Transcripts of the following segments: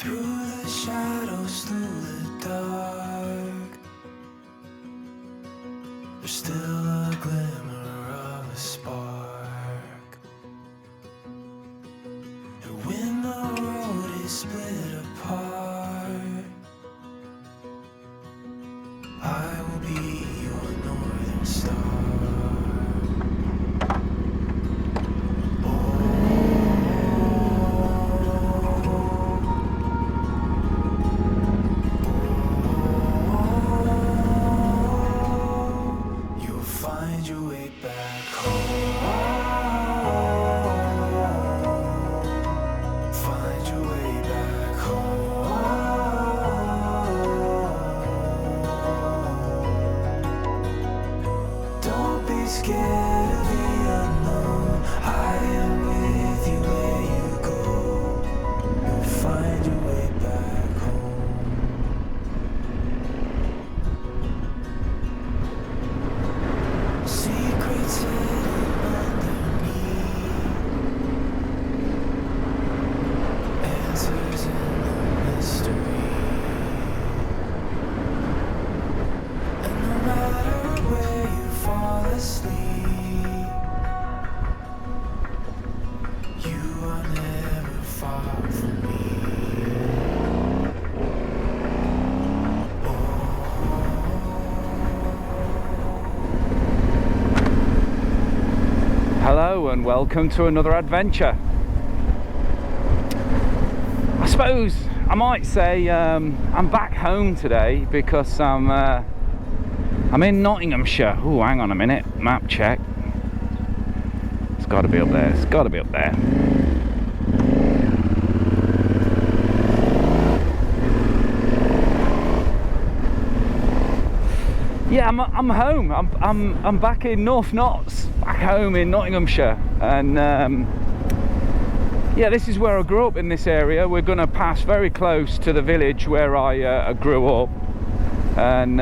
Through the shadows, through the dark, there's still a glimmer of a spark. And when the road is split apart, I will be your northern star. Scared of the unknown, I am with you where you go. You'll find your way back home. Secrets hidden underneath, answers in the mystery. And no matter where you fall asleep, you are never far from me. Hello and welcome to another adventure. I suppose I might say I'm back home today because I'm in Nottinghamshire. Oh, hang on a minute, map check. It's got to be up there, it's got to be up there. Yeah, I'm home. I'm back in North Notts, back home in Nottinghamshire, and yeah, this is where I grew up in this area. We're going to pass very close to the village where I grew up, and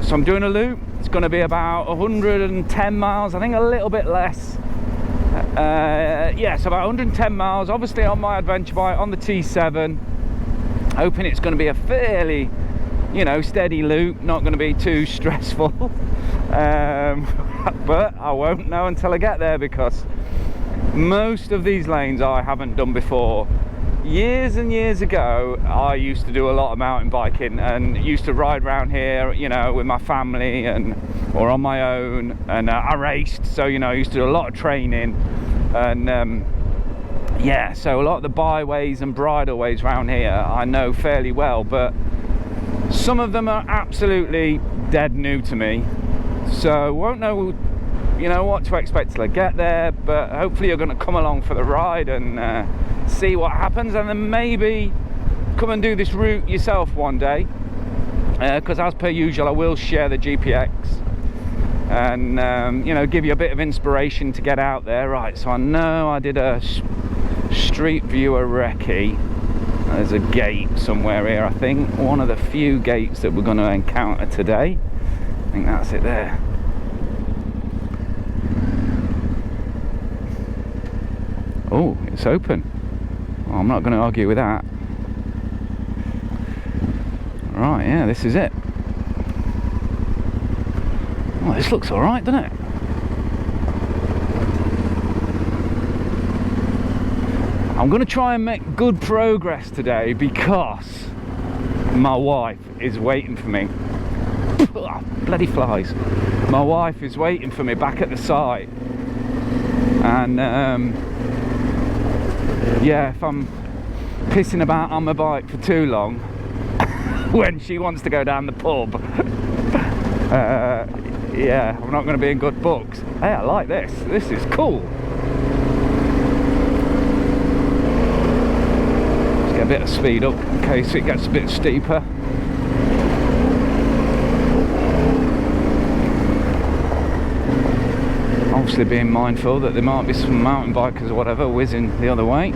so I'm doing a loop. It's going to be about 110 miles, I think a little bit less. Yes, about 110 miles, obviously on my adventure bike on the T7. Hoping it's going to be a fairly, you know, steady loop, not going to be too stressful. But I won't know until I get there, because most of these lanes I haven't done before. Years and years ago, I used to do a lot of mountain biking and used to ride around here, you know, with my family or on my own, and I raced, so, you know, I used to do a lot of training, and yeah, so a lot of the byways and bridleways around here I know fairly well, but some of them are absolutely dead new to me, so won't know, you know, what to expect till I get there. But hopefully you're going to come along for the ride and see what happens, and then maybe come and do this route yourself one day, because as per usual I will share the GPX and you know, give you a bit of inspiration to get out there. Right, so I know I did a street viewer recce. There's a gate somewhere here, I think, one of the few gates that we're going to encounter today. I think that's it there. Oh, it's open. Well, I'm not going to argue with that. Right, yeah, this is it. Oh, this looks alright, doesn't it? I'm going to try and make good progress today because my wife is waiting for me. Bloody flies. My wife is waiting for me back at the site, and yeah, if I'm pissing about on my bike for too long when she wants to go down the pub, yeah, I'm not going to be in good books. Hey, I like this. This is cool. Let's get a bit of speed up in case it gets a bit steeper. Obviously being mindful that there might be some mountain bikers or whatever whizzing the other way.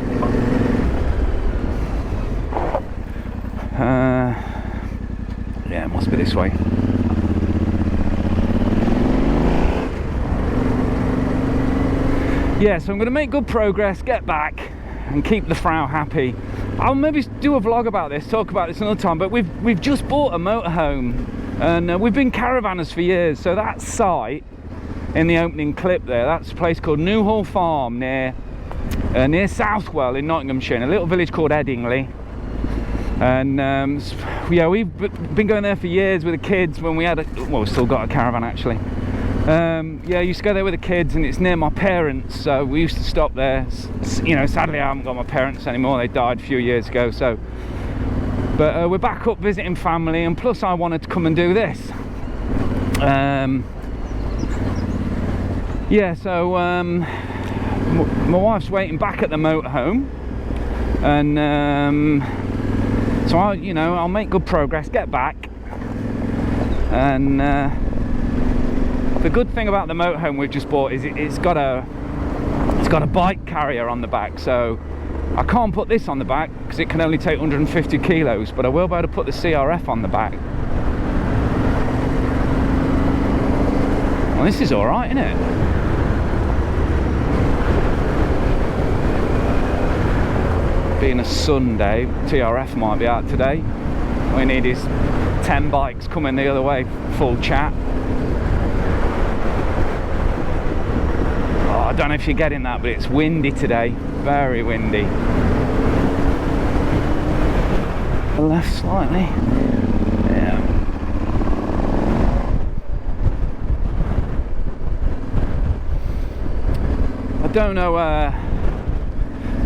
Yeah, it must be this way. Yeah, so I'm going to make good progress, get back, and keep the Frau happy. I'll maybe do a vlog about this, talk about this another time, but we've just bought a motorhome, and we've been caravanners for years. So that site in the opening clip there, that's a place called Newhall Farm near Southwell in Nottinghamshire, in a little village called Eddingley. And yeah, we've been going there for years with the kids when we had well, we've still got a caravan actually. Yeah, I used to go there with the kids, and it's near my parents, so we used to stop there. You know, sadly I haven't got my parents anymore, they died a few years ago, so but we're back up visiting family, and plus I wanted to come and do this. Yeah, so my wife's waiting back at the motorhome, and so I'll make good progress, get back, and the good thing about the motorhome we've just bought is it's got a bike carrier on the back, so I can't put this on the back because it can only take 150 kilos, but I will be able to put the CRF on the back. Well, this is all right, isn't it? Being a Sunday, TRF might be out today. All we need is 10 bikes coming the other way, full chat. Oh, I don't know if you're getting that, but it's windy today, very windy. Left slightly, yeah. I don't know,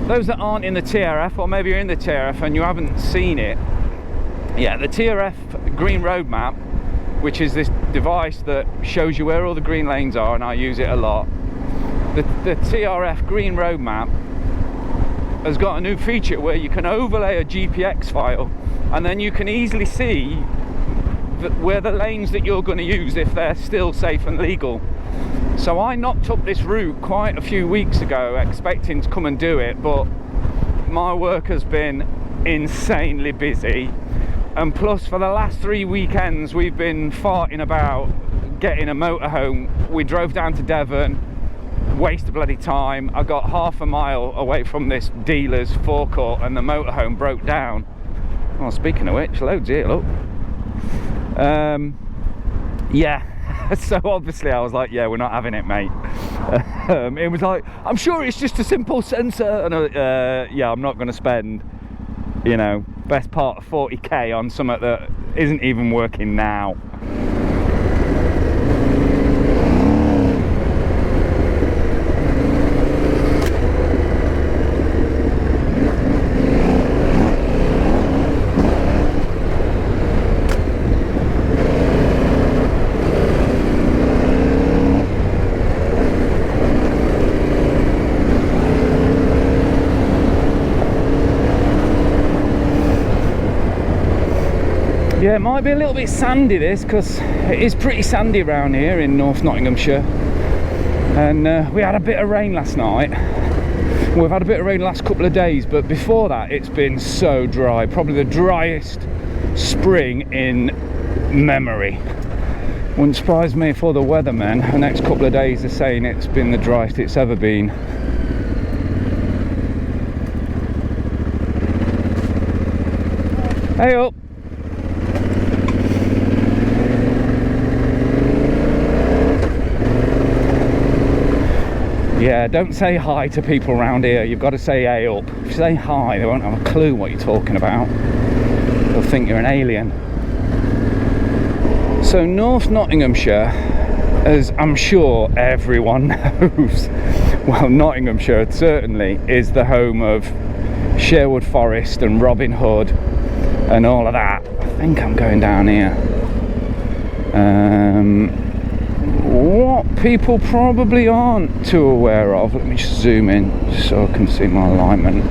those that aren't in the TRF, or maybe you're in the TRF and you haven't seen it, yeah, the TRF green road map, which is this device that shows you where all the green lanes are, and I use it a lot. The TRF green road map has got a new feature where you can overlay a GPX file, and then you can easily see where the lanes that you're going to use, if they're still safe and legal. So I knocked up this route quite a few weeks ago expecting to come and do it, but my work has been insanely busy, and plus for the last 3 weekends we've been farting about getting a motorhome. We drove down to Devon, wasted bloody time. I got half a mile away from this dealer's forecourt and the motorhome broke down. Well, speaking of which, loads here, look. Yeah. So obviously I was like, yeah, we're not having it, mate. It was like, I'm sure it's just a simple sensor, and yeah, I'm not going to spend, you know, best part of 40k on something that isn't even working now. Yeah, it might be a little bit sandy this, because it is pretty sandy around here in North Nottinghamshire, and we had a bit of rain last night. We've had a bit of rain the last couple of days, but before that it's been so dry, probably the driest spring in memory. Wouldn't surprise me if all the weathermen the next couple of days are saying it's been the driest it's ever been. Hey up! Yeah, don't say hi to people around here. You've got to say hey up. If you say hi, they won't have a clue what you're talking about. They'll think you're an alien. So North Nottinghamshire, as I'm sure everyone knows, well, Nottinghamshire certainly is the home of Sherwood Forest and Robin Hood and all of that. I think I'm going down here. What people probably aren't too aware of, let me just zoom in so I can see my alignment.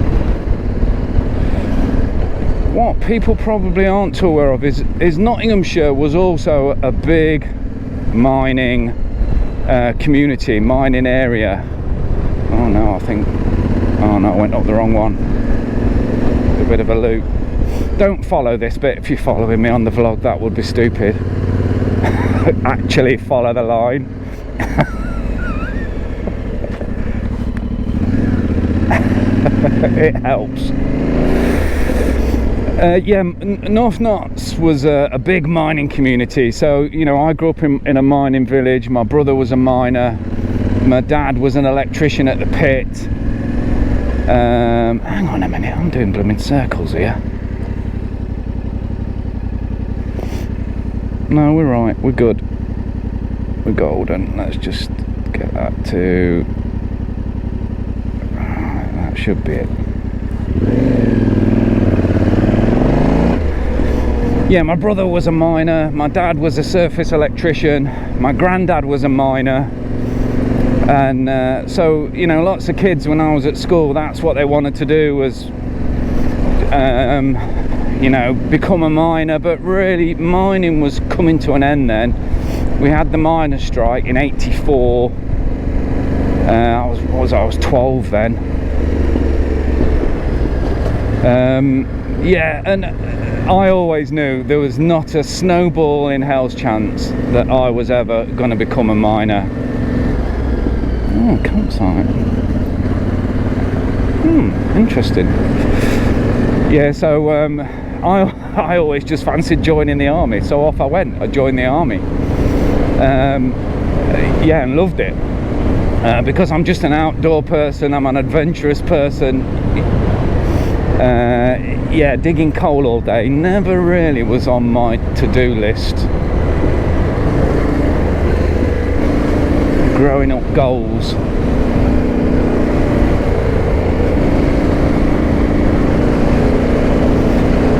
What people probably aren't too aware of is Nottinghamshire was also a big mining community, mining area. Oh no, I went up the wrong one. A bit of a loop. Don't follow this bit if you're following me on the vlog, that would be stupid. Actually follow the line. it helps. Yeah, North Notts was a big mining community. So, you know, I grew up in a mining village. My brother was a miner. My dad was an electrician at the pit. Hang on a minute, I'm doing blooming circles here. No, we're right, we're good. We're golden. Let's just get that to... That should be it. Yeah, my brother was a miner. My dad was a surface electrician. My granddad was a miner. And so, you know, lots of kids when I was at school, that's what they wanted to do was, you know, become a miner. But really, mining was coming to an end then. We had the miners' strike in '84. I was 12 then. Yeah, and I always knew there was not a snowball in hell's chance that I was ever going to become a miner. Oh, campsite. Interesting. Yeah, so I always just fancied joining the army, so off I went. I joined the army. Yeah, and loved it. Because I'm just an outdoor person, I'm an adventurous person. Yeah, digging coal all day never really was on my to-do list. Growing up goals.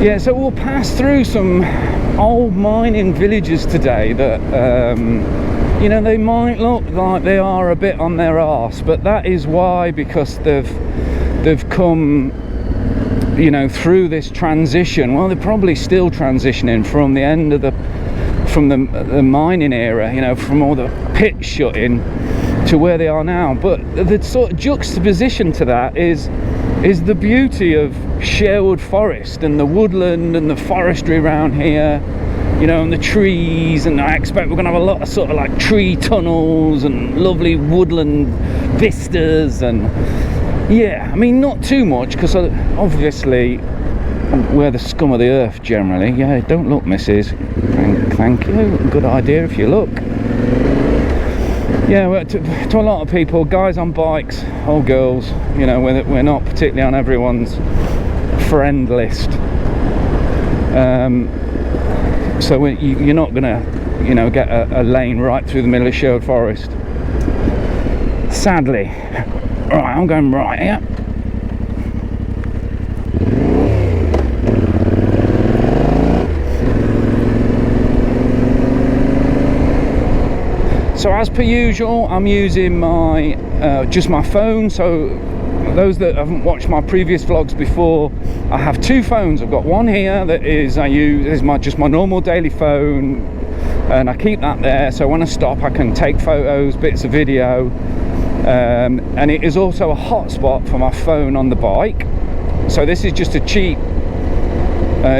Yeah, so we'll pass through some old mining villages today that you know, they might look like they are a bit on their arse, but that is why, because they've come, you know, through this transition. Well, they're probably still transitioning from the end of the mining era, you know, from all the pits shutting to where they are now. But the sort of juxtaposition to that is the beauty of Sherwood Forest and the woodland and the forestry around here, you know, and the trees. And I expect we're going to have a lot of sort of like tree tunnels and lovely woodland vistas. And yeah, I mean, not too much, because obviously we're the scum of the earth generally. Yeah, don't look, missus. Thank you. Good idea if you look. Yeah, to a lot of people, guys on bikes or girls, you know, we're not particularly on everyone's friend list. So you're not gonna, you know, get a lane right through the middle of Sherwood Forest. Sadly. Right, I'm going right here. So as per usual, I'm using my just my phone. So those that haven't watched my previous vlogs before, I have two phones. I've got one here that is just my normal daily phone, and I keep that there. So when I stop, I can take photos, bits of video. And it is also a hotspot for my phone on the bike. So this is just a cheap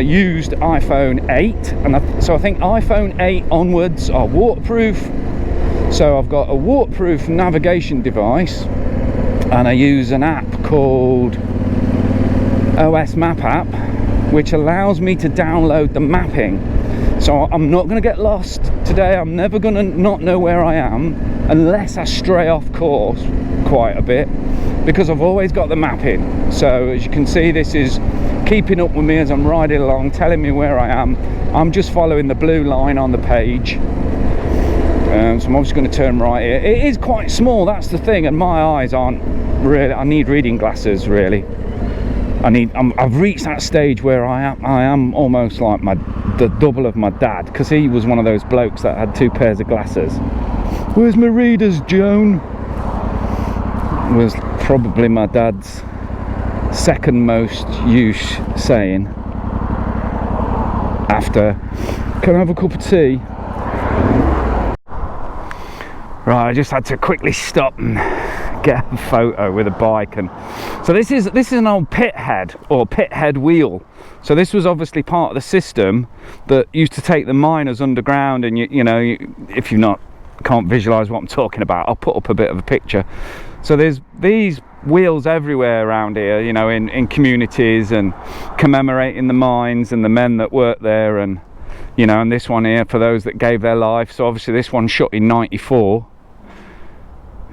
used iPhone 8, and so I think iPhone 8 onwards are waterproof. So I've got a waterproof navigation device, and I use an app called OS Map app, which allows me to download the mapping. So I'm not going to get lost today. I'm never going to not know where I am unless I stray off course quite a bit, because I've always got the mapping. So as you can see, this is keeping up with me as I'm riding along, telling me where I am. I'm just following the blue line on the page. So I'm obviously going to turn right here. It is quite small, that's the thing, and my eyes aren't really, I need reading glasses really. I've reached that stage where I am almost like the double of my dad, because he was one of those blokes that had two pairs of glasses. Where's my readers, Joan? Was probably my dad's second most use saying after, can I have a cup of tea? Right, I just had to quickly stop and get a photo with a bike. And so this is an old pit head, or pit head wheel. So this was obviously part of the system that used to take the miners underground. And you know, if you can't visualize what I'm talking about, I'll put up a bit of a picture. So there's these wheels everywhere around here, you know, in communities, and commemorating the mines and the men that worked there, and you know, and this one here for those that gave their life. So obviously this one shot in 94.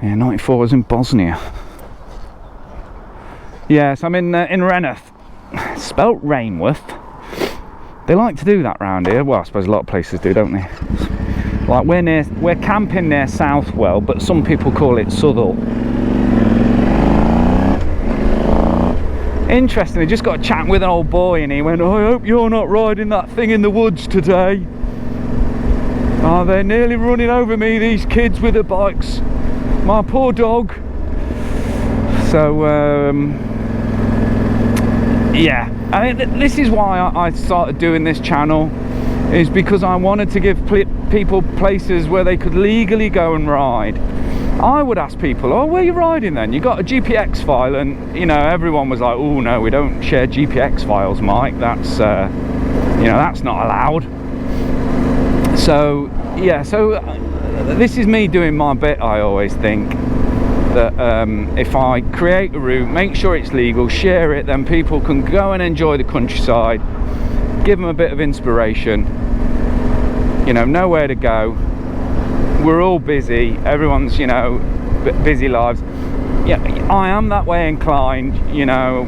Yeah, 94 was in Bosnia. Yes, I'm in Reneth, spelt Rainworth. They like to do that round here. Well, I suppose a lot of places do, don't they? Like we're camping near Southwell, but some people call it Southall. Interestingly, just got a chat with an old boy, and he went, "Oh, I hope you're not riding that thing in the woods today. Oh, they're nearly running over me, these kids with their bikes. My poor dog." So, yeah. I mean, this is why I started doing this channel, is because I wanted to give people places where they could legally go and ride. I would ask people, "Oh, where are you riding then? You got a GPX file?" And you know, everyone was like, "Oh no, we don't share GPX files, Mike. That's you know, that's not allowed." So yeah, so this is me doing my bit. I always think that if I create a route, make sure it's legal, share it, then people can go and enjoy the countryside, give them a bit of inspiration, you know where to go. We're all busy, everyone's, you know, busy lives. Yeah, I am that way inclined, you know.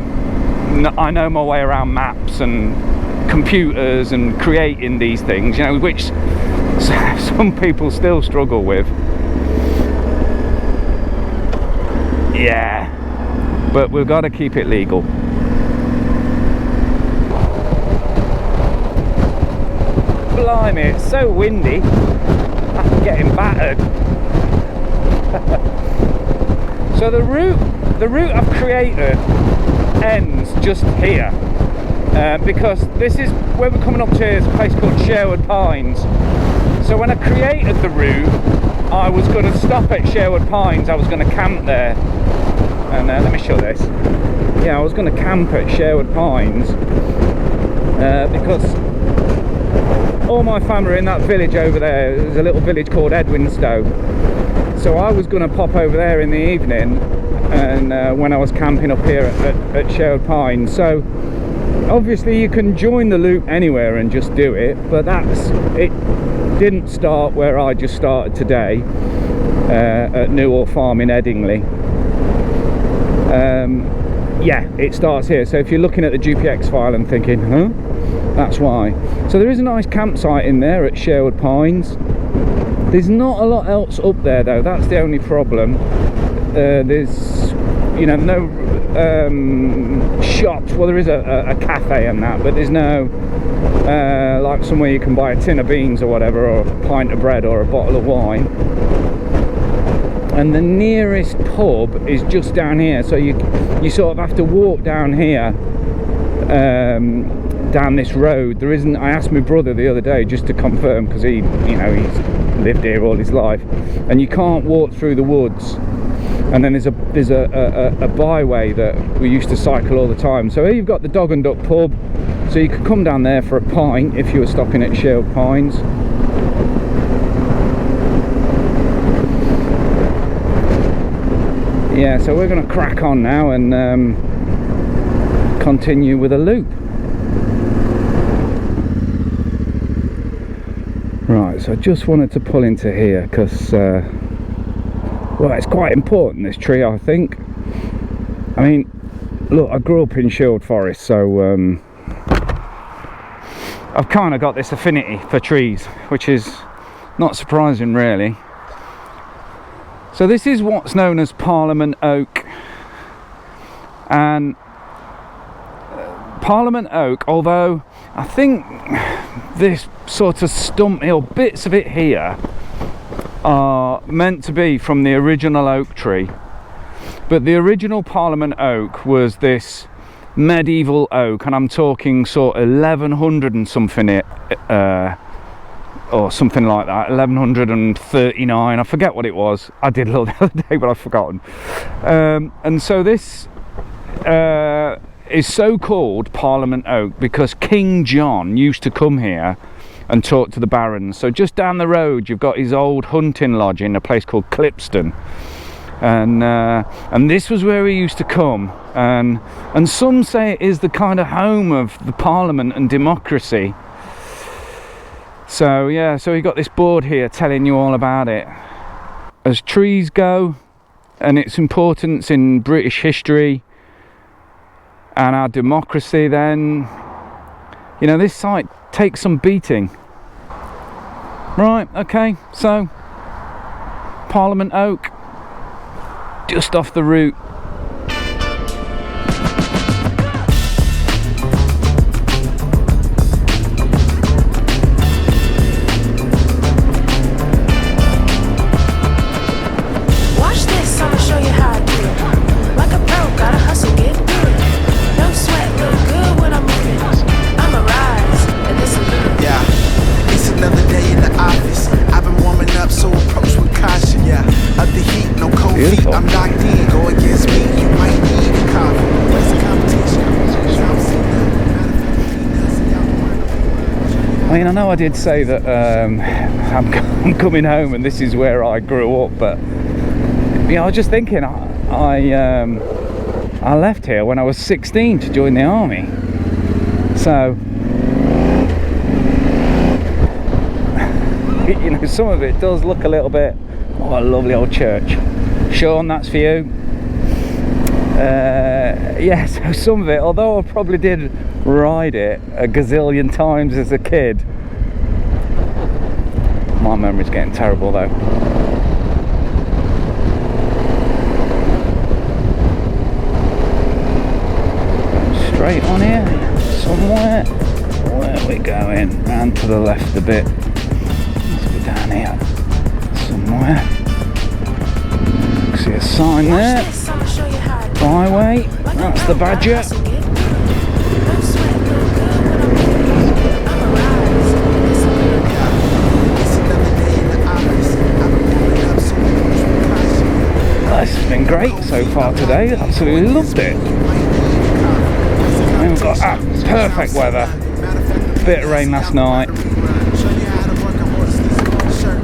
I know my way around maps and computers and creating these things, you know, which some people still struggle with. Yeah, but we've got to keep it legal. Blimey, it's so windy. I'm getting battered. So the route I've created ends just here, because this is where we're coming up to. Is a place called Sherwood Pines. So when I created the route, I was going to stop at Sherwood Pines. I was going to camp there, and let me show this. Yeah, I was going to camp at Sherwood Pines because all my family are in that village over there. There's a little village called Edwinstowe. So I was going to pop over there in the evening, and when I was camping up here at Sherwood Pines. So obviously you can join the loop anywhere and just do it, but it didn't start where I just started today, at Newhall Farm in Eddingley. Yeah, it starts here. So if you're looking at the GPX file and thinking, huh? That's why. So there is a nice campsite in there at Sherwood Pines. There's not a lot else up there though, that's the only problem. There's, you know, no shops. Well, there is a cafe and that, but there's no like somewhere you can buy a tin of beans or whatever, or a pint of bread or a bottle of wine. And the nearest pub is just down here, so you sort of have to walk down here, down this road. There isn't. I asked my brother the other day just to confirm, because he, you know, he's lived here all his life, and you can't walk through the woods. And then there's a byway that we used to cycle all the time. So here you've got the Dog and Duck pub, so you could come down there for a pint if you were stopping at Sherwood Pines. Yeah, so we're going to crack on now and continue with a loop. Right, so I just wanted to pull into here because well, it's quite important, this tree, I think. I mean, look, I grew up in Sherwood Forest, so I've kind of got this affinity for trees, which is not surprising really. So this is what's known as Parliament Oak, and Parliament Oak, although I think this sort of stump hill, bits of it here, are meant to be from the original oak tree, but the original Parliament Oak was this medieval oak, and I'm talking sort of 1100 and something, or something like that, 1139, I forget what it was. I did look the other day, but I've forgotten. And so this is so called Parliament Oak because King John used to come here and talk to the barons. So just down the road you've got his old hunting lodge in a place called Clipston, and this was where he used to come, and some say it is the kind of home of the Parliament and democracy. So yeah, so we got this board here telling you all about it. As trees go and its importance in British history and our democracy, then you know this site takes some beating. Right, okay, so Parliament Oak, just off the route. Beautiful. I'm locked in, go against me, you might need a coffee. Where's the competition? I mean, I know I did say that I'm coming home and this is where I grew up, but you know, I was just thinking, I left here when I was 16 to join the army. So you know, some of it does look a little bit. Oh, a lovely old church. Sean, that's for you. Yeah, so some of it, although I probably did ride it a gazillion times as a kid, my memory's getting terrible though. Straight on here, somewhere. Where are we going? Round to the left a bit. Must be down here somewhere. See a sign there. Byway. That's the Badger. This has been great so far today. Absolutely loved it. And we've got perfect weather. Bit of rain last night,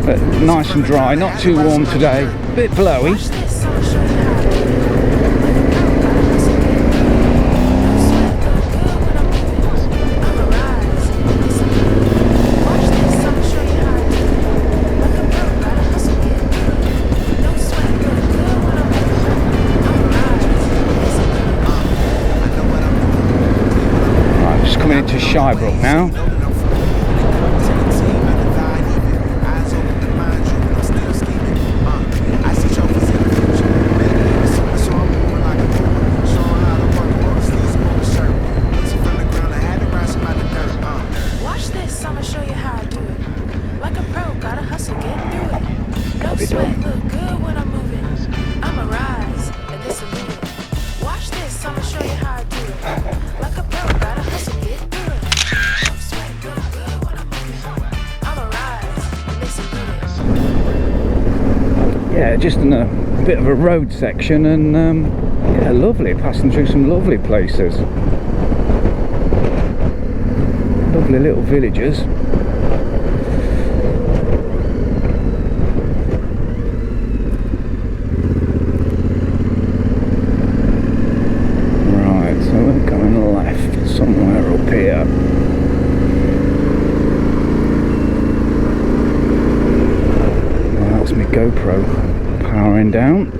but nice and dry. Not too warm today. Bit blowy. Into Shirebrook now. Watch this, I'ma show you how I do it. Like a pro, gotta hustle, get through it. No sweat, look good when I'm moving. I'ma rise, and this will do it. Watch this, I'ma show you how I do it. Like a pro, gotta hustle, get through it. No sweat, look good when I'm moving. I'ma rise, and this will do it. Yeah, just in a bit of a road section, and yeah, lovely, passing through some lovely places. Lovely little villages. Right, so we're going left somewhere up here. Well, that's my GoPro powering down.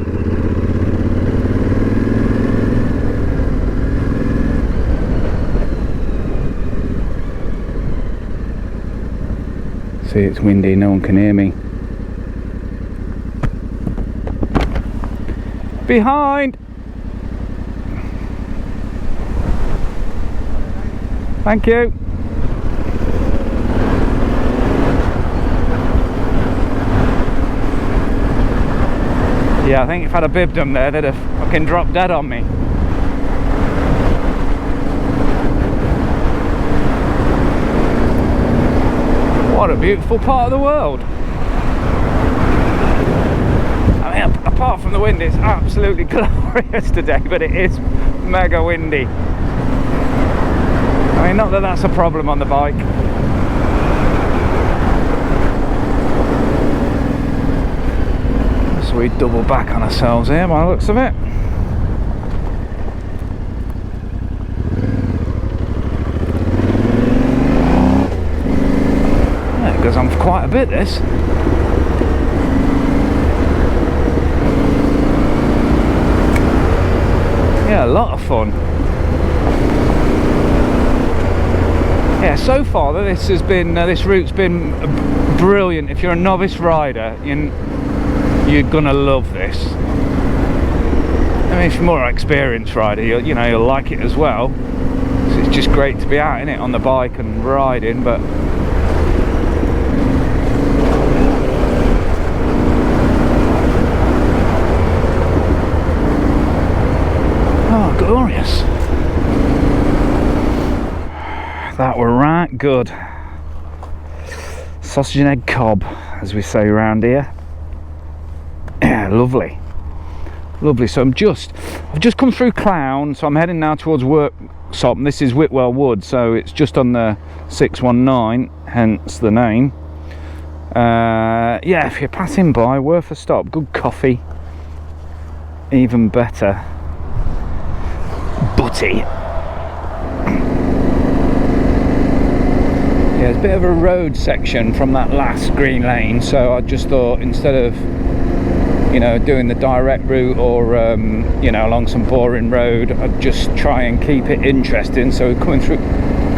See, it's windy, no one can hear me. Behind! Thank you. Yeah, I think if I'd have bibbed them there, they'd have fucking dropped dead on me. What a beautiful part of the world. I mean, apart from the wind, it's absolutely glorious today, but it is mega windy. I mean, not that that's a problem on the bike. So we double back on ourselves here by the looks of it. Yeah, it goes on for quite a bit, this. Yeah, a lot of fun. Yeah, so far this has been this route's been brilliant. If you're a novice rider, you're gonna love this. I mean, if you're a more experienced rider, you'll like it as well. So it's just great to be out in it on the bike and riding, but. Oh, glorious. That were right good. Sausage and egg cob, as we say around here. Yeah, lovely. Lovely. So I've just come through Clown, so I'm heading now towards Worksop. This is Whitwell Wood, so it's just on the 619, hence the name. Yeah, if you're passing by, worth a stop. Good coffee. Even better. Butty. Yeah, it's a bit of a road section from that last green lane, so I just thought instead of doing the direct route or along some boring road, I'd just try and keep it interesting. So we're coming through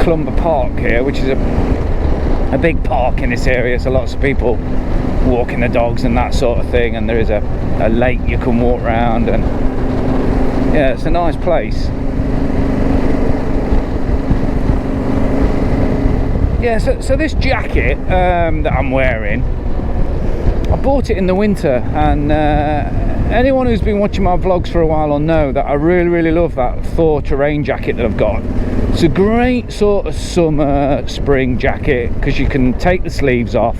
Clumber Park here, which is a big park in this area, so lots of people walking the dogs and that sort of thing, and there is a lake you can walk around, and yeah, it's a nice place. Yeah, so this jacket that I'm wearing, I bought it in the winter, and anyone who's been watching my vlogs for a while will know that I really love that Thor terrain jacket that I've got. It's a great sort of summer, spring jacket because you can take the sleeves off,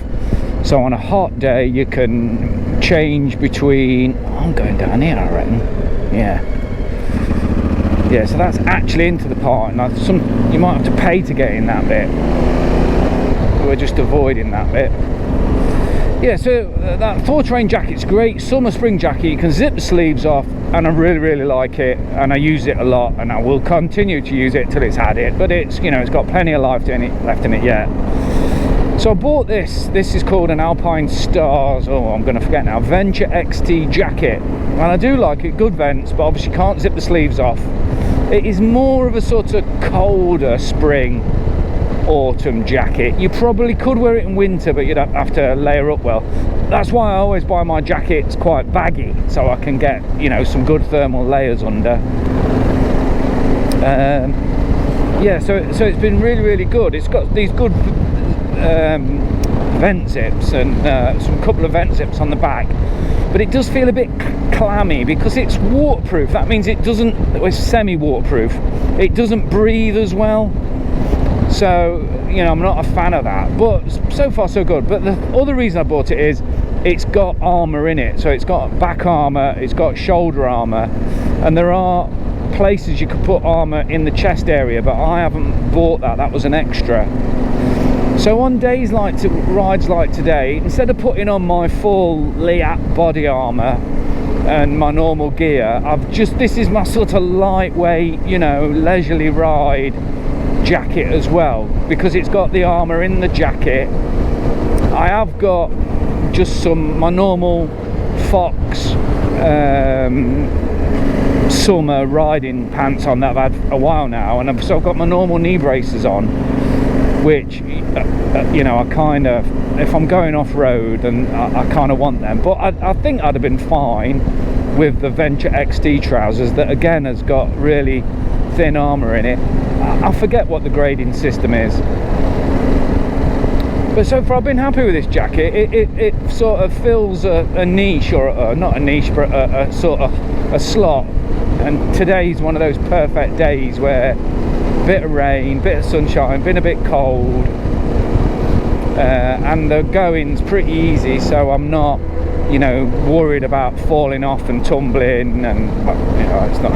so on a hot day you can change between, I'm going down here I reckon, yeah, so that's actually into the park, and you might have to pay to get in that bit. We're just avoiding that bit. Yeah, so that Thor terrain jacket's great summer spring jacket. You can zip the sleeves off, and I really like it, and I use it a lot, and I will continue to use it till it's had it, but it's it's got plenty of life left in it yet. So I bought this is called an Alpine Stars, I'm going to forget now, Venture XT jacket, and I do like it, good vents, but obviously can't zip the sleeves off. It is more of a sort of colder spring autumn jacket. You probably could wear it in winter, but you'd have to layer up well. That's why I always buy my jackets quite baggy, so I can get some good thermal layers under. Yeah, so it's been really good. It's got these good vent zips and some couple of vent zips on the back, but it does feel a bit clammy because it's waterproof. That means it's semi-waterproof. It doesn't breathe as well. So, I'm not a fan of that, but so far so good. But the other reason I bought it is it's got armour in it. So it's got back armour, it's got shoulder armour, and there are places you could put armour in the chest area, but I haven't bought that. That was an extra. So on days rides like today, instead of putting on my full Liat body armour and my normal gear, this is my sort of lightweight, leisurely ride jacket as well, because it's got the armour in the jacket. I have got just my normal Fox summer riding pants on that I've had a while now, and I've got my normal knee braces on, which I kind of, if I'm going off road, and I kind of want them, but I think I'd have been fine with the Venture XT trousers that again has got really thin armour in it. I forget what the grading system is, but so far I've been happy with this jacket. It sort of fills a niche, or not a niche, but a sort of a slot, and today's one of those perfect days where bit of rain, bit of sunshine, been a bit cold, and the going's pretty easy, so I'm not worried about falling off and tumbling, and it's not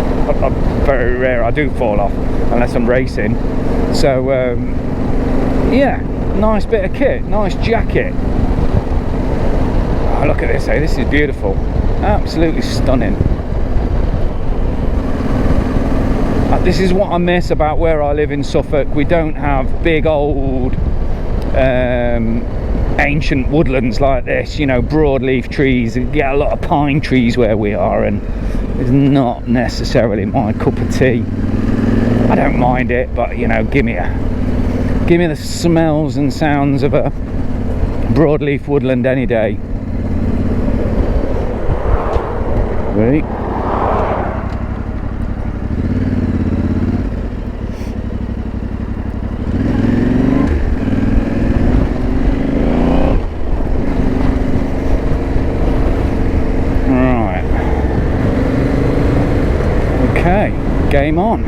very rare I do fall off unless I'm racing. So yeah, nice bit of kit, nice jacket. Oh, look at this, this is beautiful. Absolutely stunning. This is what I miss about where I live in Suffolk. We don't have big old ancient woodlands like this, you know, broadleaf trees. You get a lot of pine trees where we are, and it's not necessarily my cup of tea. I don't mind it, but you know, give me the smells and sounds of a broadleaf woodland any day. Right. Okay, game on.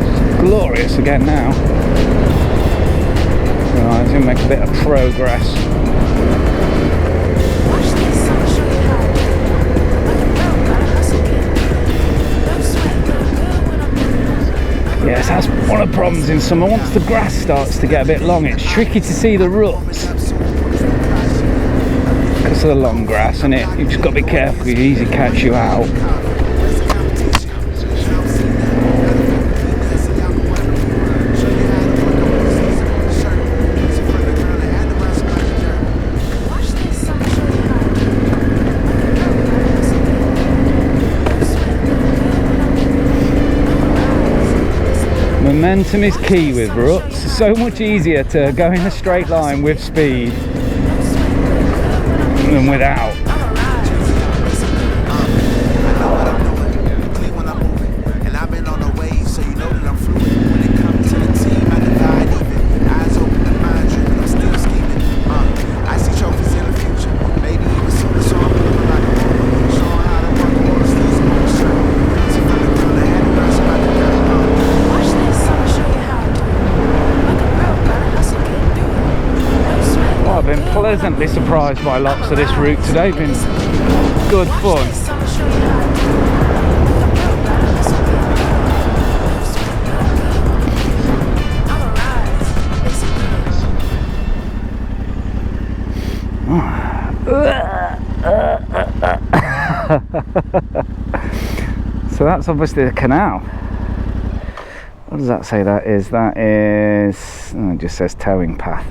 It's glorious again now. Right, let's make a bit of progress. Watch this, I'ma show you how I do it. Like a pro, gotta hustle, get no sweat, look good when I'm moving. Yes, that's one of the problems in summer. Once the grass starts to get a bit long, it's tricky to see the ruts. Because of the long grass, and you've just got to be careful, you easily catch you out. Momentum is key with ruts. It's so much easier to go in a straight line with speed than without. Pleasantly surprised by lots of this route today. Been good fun. So that's obviously the canal. What does that say that is? That is, oh, it just says towing path.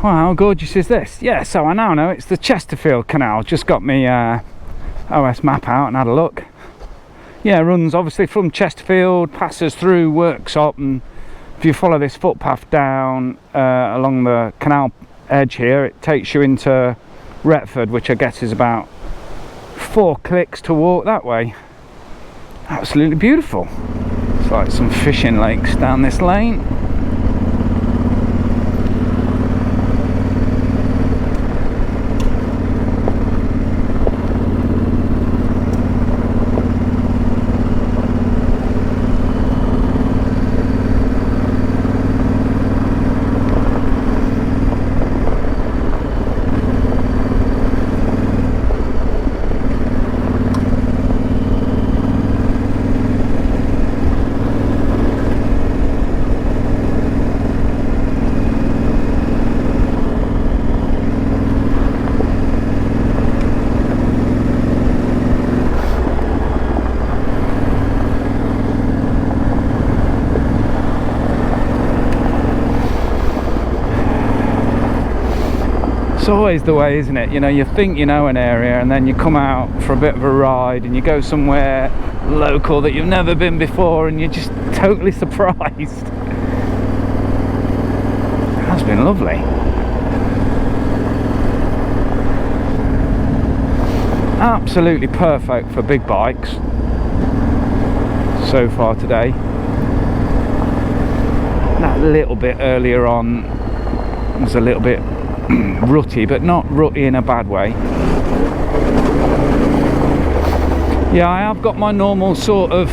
Well, how gorgeous is this? Yeah, so I now know it's the Chesterfield Canal. Just got me OS map out and had a look. Yeah, it runs obviously from Chesterfield, passes through Worksop, and if you follow this footpath down along the canal edge here, it takes you into Retford, which I guess is about 4 clicks to walk that way. Absolutely beautiful. It's like some fishing lakes down this lane. It's always the way, isn't it? You know, you think you know an area and then you come out for a bit of a ride and you go somewhere local that you've never been before and you're just totally surprised. That's been lovely. Absolutely perfect for big bikes so far today. That little bit earlier on was a little bit rutty, but not rutty in a bad way. Yeah, I have got my normal sort of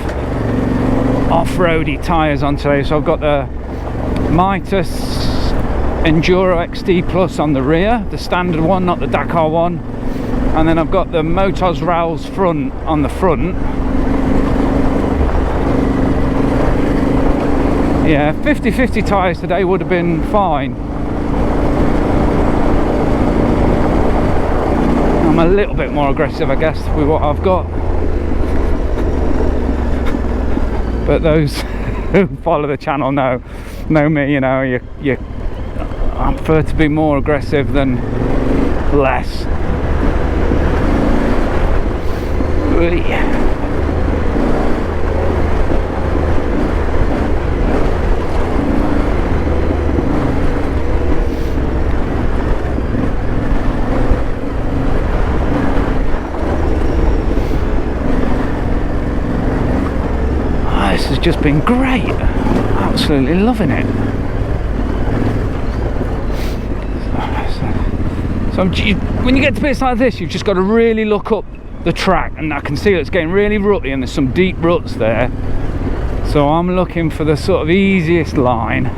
off-roady tyres on today, so I've got the Mitas Enduro XD Plus on the rear, the standard one, not the Dakar one, and then I've got the Motos Rails front on the front Yeah, 50-50 tyres today would have been fine. I'm a little bit more aggressive, I guess, with what I've got. But those who follow the channel know me, you know, I prefer to be more aggressive than less. This has just been great. Absolutely loving it. So when you get to bits like this, you've just got to really look up the track, and I can see it's getting really rutty and there's some deep ruts there. So I'm looking for the sort of easiest line.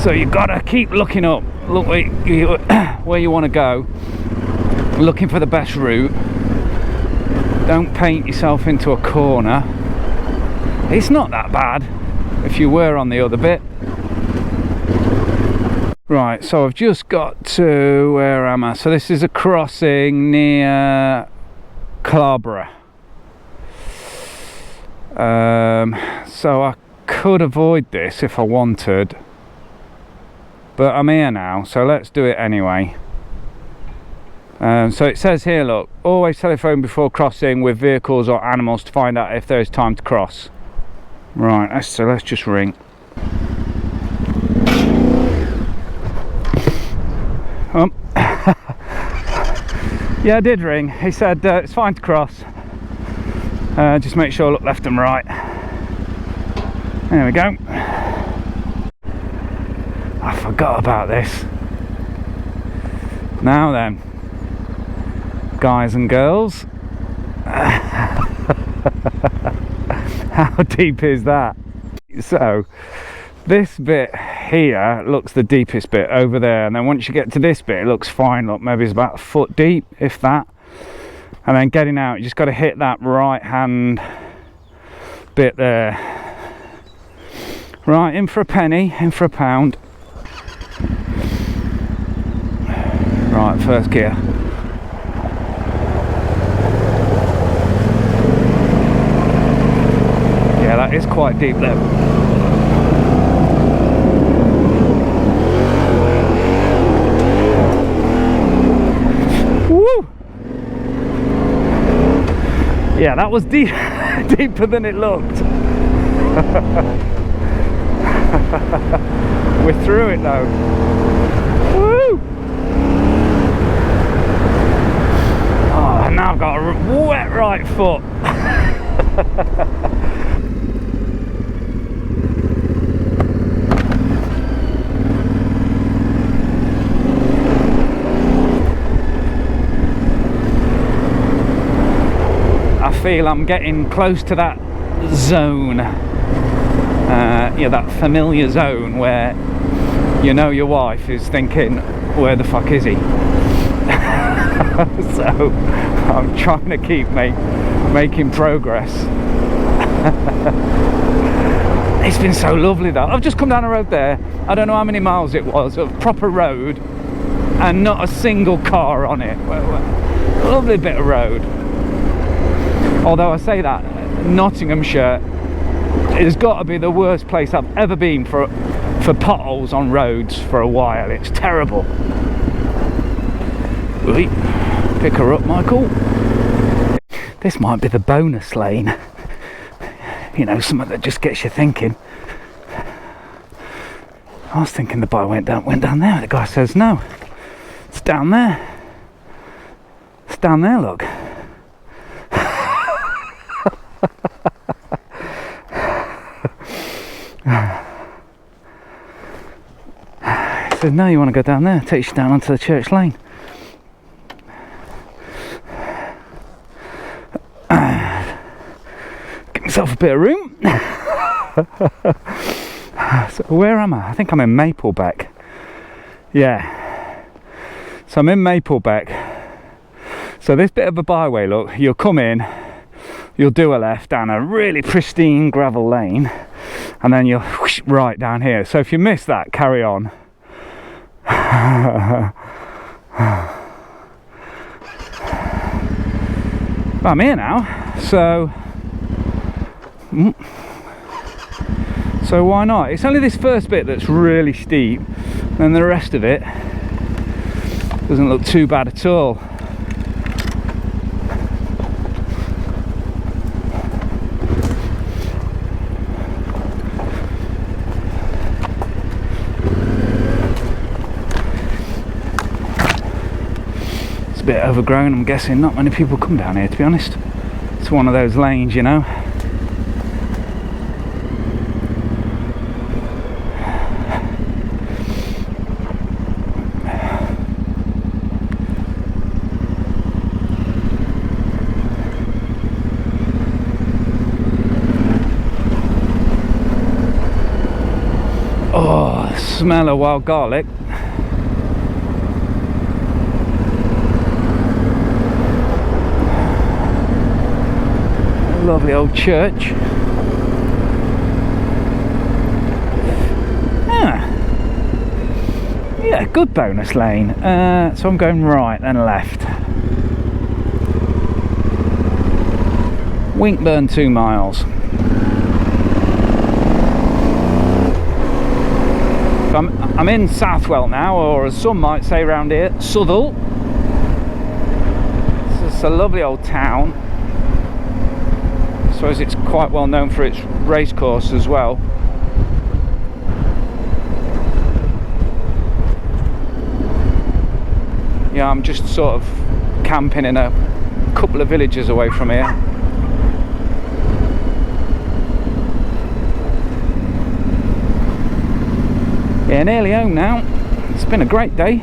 So you've got to keep looking up, look where you want to go, looking for the best route. Don't paint yourself into a corner. It's not that bad if you were on the other bit. Right, so I've just got to, where am I? So this is a crossing near Clarborough. So I could avoid this if I wanted, but I'm here now, so let's do it anyway. So it says here, look, always telephone before crossing with vehicles or animals to find out if there is time to cross. Right, so let's just ring. Yeah, I did ring. He said it's fine to cross. Just make sure I look left and right. There we go. I forgot about this. Now then, guys and girls. How deep is that? So this bit here looks the deepest bit over there, and then once you get to this bit it looks fine. Look, maybe it's about a foot deep, if that. And then getting out, you just got to hit that right hand bit there. Right, in for a penny, in for a pound. Right, first gear. Yeah, that is quite deep there. Woo! Yeah, that was deep, deeper than it looked. We're through it though. Woo! Oh, and now I've got a wet right foot. I feel I'm getting close to that zone, yeah, that familiar zone where you know your wife is thinking, where the fuck is he? So I'm trying to keep making progress. It's been so lovely though. I've just come down a road there, I don't know how many miles it was, of proper road and not a single car on it. Lovely bit of road. Although I say that, Nottinghamshire has got to be the worst place I've ever been for potholes on roads for a while. It's terrible. Right. Pick her up, Michael. This might be the bonus lane. You know, something that just gets you thinking. I was thinking the bike went down there. The guy says no. It's down there. It's down there, look. He said, no, you want to go down there? Takes you down onto the church lane. Give myself a bit of room. So where am I? I think I'm in Maplebeck. Yeah. So I'm in Maplebeck. So this bit of a byway, look, you'll come in, you'll do a left down a really pristine gravel lane, and then you're whoosh, right down here. So if you miss that, carry on. I'm here now, so why not? It's only this first bit that's really steep, and the rest of it doesn't look too bad at all. A bit overgrown, I'm guessing. Not many people come down here, to be honest. It's one of those lanes, you know. Oh, smell of wild garlic. Lovely old church. Yeah, good bonus lane. So I'm going right then left. Winkburn 2 miles. So I'm in Southwell now, or as some might say around here, Southwell. It's a lovely old town. I suppose it's quite well known for its racecourse as well. Yeah, I'm just sort of camping in a couple of villages away from here. Yeah, nearly home now. It's been a great day.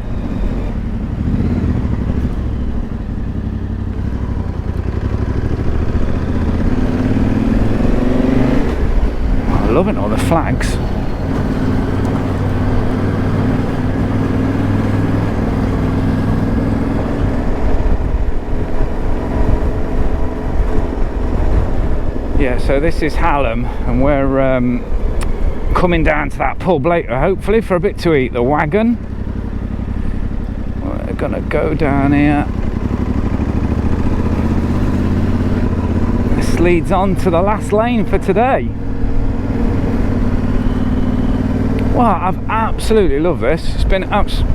Loving all the flags. Yeah, so this is Hallam, and we're coming down to that pub later, hopefully, for a bit to eat. The Wagon. We're gonna go down here. This leads on to the last lane for today. Well, I've absolutely loved this. It's been,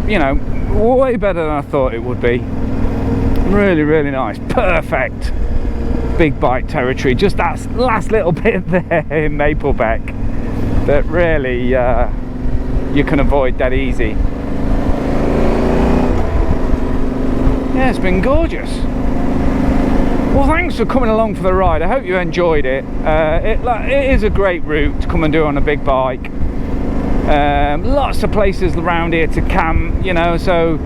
you know, way better than I thought it would be. Really, really nice. Perfect big bike territory. Just that last little bit there in Maplebeck that really you can avoid dead easy. Yeah, it's been gorgeous. Well, thanks for coming along for the ride. I hope you enjoyed it. It is a great route to come and do on a big bike. Lots of places around here to camp, you know, so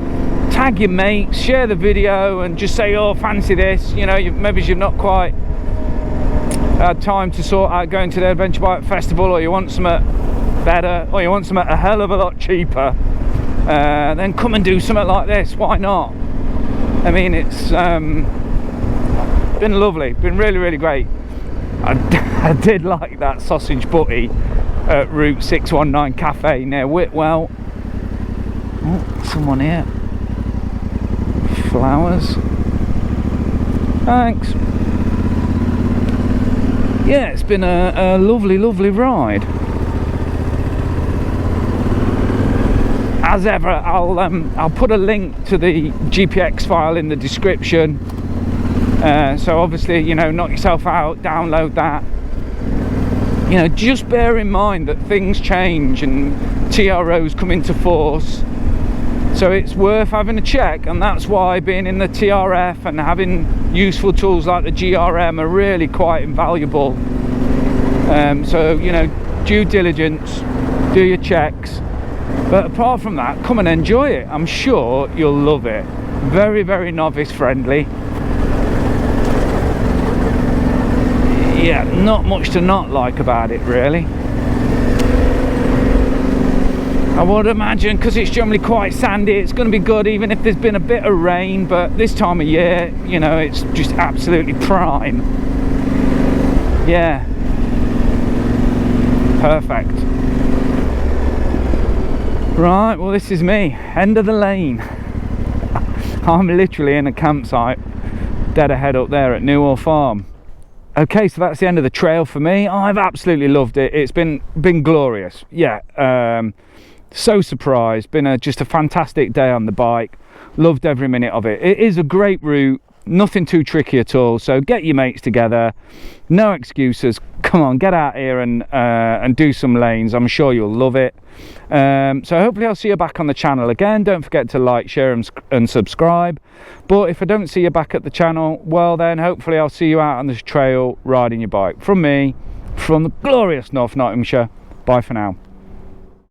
tag your mates, share the video and just say, oh, fancy this, you know, maybe you've not quite had time to sort out going to the Adventure Bike Festival, or you want something better, or you want something a hell of a lot cheaper, then come and do something like this. Why not? I mean, it's been lovely, been really, really great. I did like that sausage butty at Route 619 Cafe near Whitwell. Oh, someone here. Flowers. Thanks. Yeah, it's been a lovely, lovely ride. As ever, I'll put a link to the GPX file in the description. So obviously, you know, knock yourself out, download that. You know, just bear in mind that things change and TROs come into force, so it's worth having a check, and that's why being in the TRF and having useful tools like the GRM are really quite invaluable. So, you know, due diligence, do your checks, but apart from that, come and enjoy it. I'm sure you'll love it. Very, very novice friendly. Yeah, not much to not like about it, really. I would imagine, because it's generally quite sandy, it's going to be good even if there's been a bit of rain, but this time of year, you know, it's just absolutely prime. Yeah. Perfect. Right, well this is me, end of the lane. I'm literally in a campsite dead ahead up there at Newhall Farm. Okay, so that's the end of the trail for me. I've absolutely loved it. It's been glorious. Yeah, so surprised. Been just a fantastic day on the bike. Loved every minute of it. It is a great route, nothing too tricky at all. So get your mates together, no excuses. Come on, get out here and do some lanes. I'm sure you'll love it. So hopefully I'll see you back on the channel again. Don't forget to like, share and subscribe. But if I don't see you back at the channel, well then hopefully I'll see you out on the trail riding your bike. From me, from the glorious North Nottinghamshire. Bye for now.